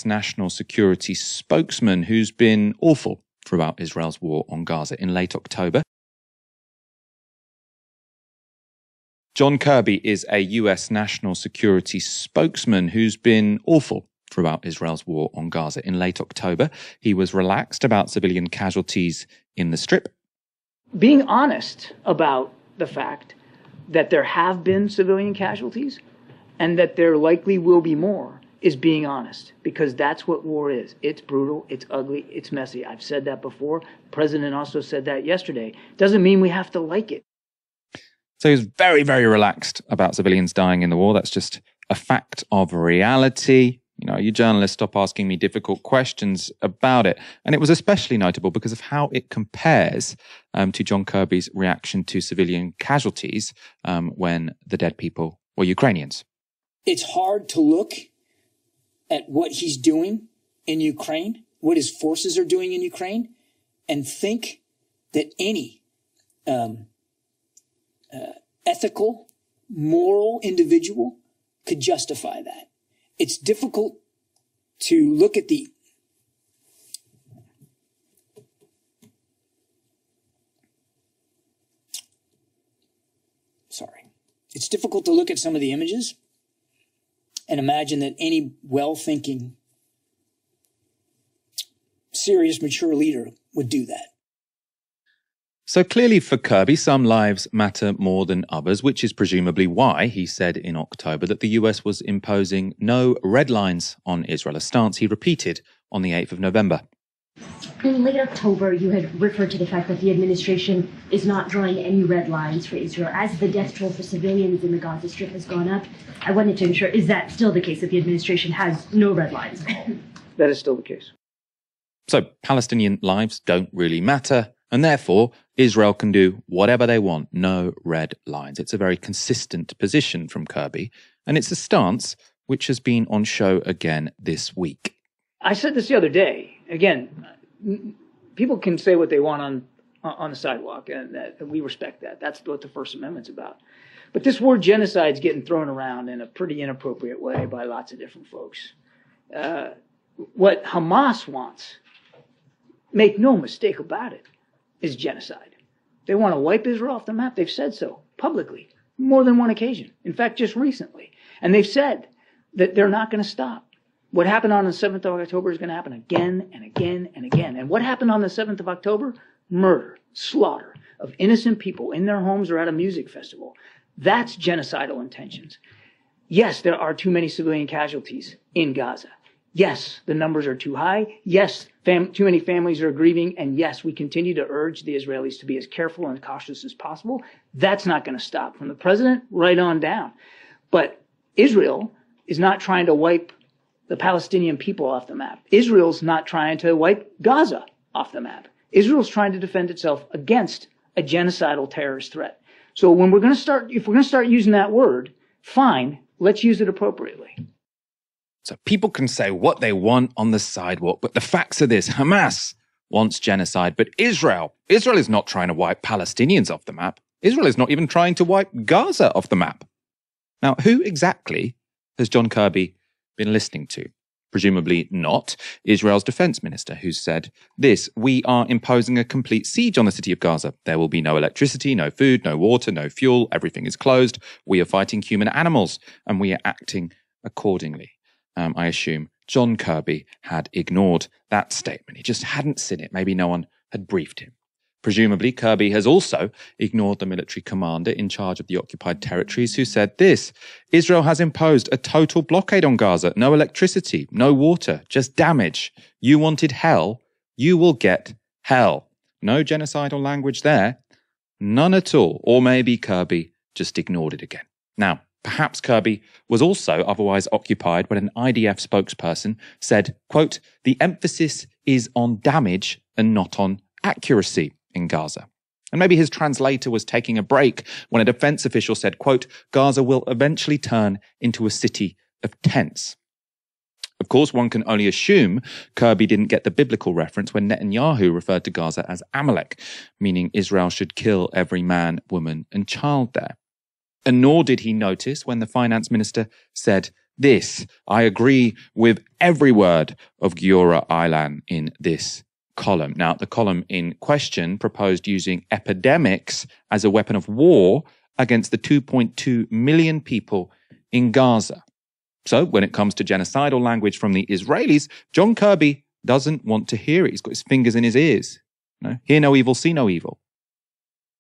national security spokesman who's been awful throughout Israel's war on Gaza. In late October, John Kirby is a US national security spokesman who's been awful throughout Israel's war on Gaza. In late October, he was relaxed about civilian casualties in the Strip. Being honest about the fact that there have been civilian casualties and that there likely will be more is being honest, because that's what war is. It's brutal, it's ugly, it's messy. I've said that before. The president also said that yesterday. Doesn't mean we have to like it. So he was very, very relaxed about civilians dying in the war. That's just a fact of reality. You know, you journalists, stop asking me difficult questions about it. And it was especially notable because of how it compares to John Kirby's reaction to civilian casualties when the dead people were Ukrainians. It's hard to look at what he's doing in Ukraine, what his forces are doing in Ukraine, and think that any ethical, moral individual could justify that. It's difficult to look at It's difficult to look at some of the images and imagine that any well-thinking, serious, mature leader would do that. So clearly for Kirby, some lives matter more than others, which is presumably why he said in October that the US was imposing no red lines on Israel, a stance he repeated on the 8th of November. In late October, you had referred to the fact that the administration is not drawing any red lines for Israel. As the death toll for civilians in the Gaza Strip has gone up, I wanted to ensure, is that still the case, that the administration has no red lines? That is still the case. So Palestinian lives don't really matter, and therefore Israel can do whatever they want, no red lines. It's a very consistent position from Kirby, and it's a stance which has been on show again this week. I said this the other day. Again, people can say what they want on the sidewalk, and we respect that. That's what the First Amendment's about. But this word genocide is getting thrown around in a pretty inappropriate way by lots of different folks. What Hamas wants, make no mistake about it, is genocide. They want to wipe Israel off the map. They've said so publicly, more than one occasion. In fact, just recently. And they've said that they're not going to stop. What happened on the 7th of October is going to happen again and again and again. And what happened on the 7th of October? Murder, slaughter of innocent people in their homes or at a music festival. That's genocidal intentions. Yes, there are too many civilian casualties in Gaza. Yes, the numbers are too high. Yes, too many families are grieving. And yes, we continue to urge the Israelis to be as careful and cautious as possible. That's not going to stop, from the president right on down. But Israel is not trying to wipe the Palestinian people off the map. Israel's not trying to wipe Gaza off the map. Israel's trying to defend itself against a genocidal terrorist threat. So when if we're going to start using that word, fine, let's use it appropriately. So people can say what they want on the sidewalk, but the facts are this: Hamas wants genocide, but Israel is not trying to wipe Palestinians off the map. Israel is not even trying to wipe Gaza off the map. Now, who exactly has John Kirby been listening to? Presumably not Israel's defense minister, who said this: "We are imposing a complete siege on the city of Gaza. There will be no electricity, no food, no water, no fuel. Everything is closed. We are fighting human animals, and we are acting accordingly." I assume John Kirby had ignored that statement. He just hadn't seen it. Maybe no one had briefed him. Presumably, Kirby has also ignored the military commander in charge of the occupied territories, who said this: "Israel has imposed a total blockade on Gaza. No electricity, no water, just damage. You wanted hell, you will get hell." No genocidal language there. None at all. Or maybe Kirby just ignored it again. Now, perhaps Kirby was also otherwise occupied when an IDF spokesperson said, quote, "The emphasis is on damage and not on accuracy in Gaza." And maybe his translator was taking a break when a defense official said, quote, "Gaza will eventually turn into a city of tents." Of course, one can only assume Kirby didn't get the biblical reference when Netanyahu referred to Gaza as Amalek, meaning Israel should kill every man, woman, and child there. And nor did he notice when the finance minister said this. I agree with every word of Giora Aylan in this column. Now, the column in question proposed using epidemics as a weapon of war against the 2.2 million people in Gaza. So when it comes to genocidal language from the Israelis, John Kirby doesn't want to hear it. He's got his fingers in his ears. Hear no evil, see no evil.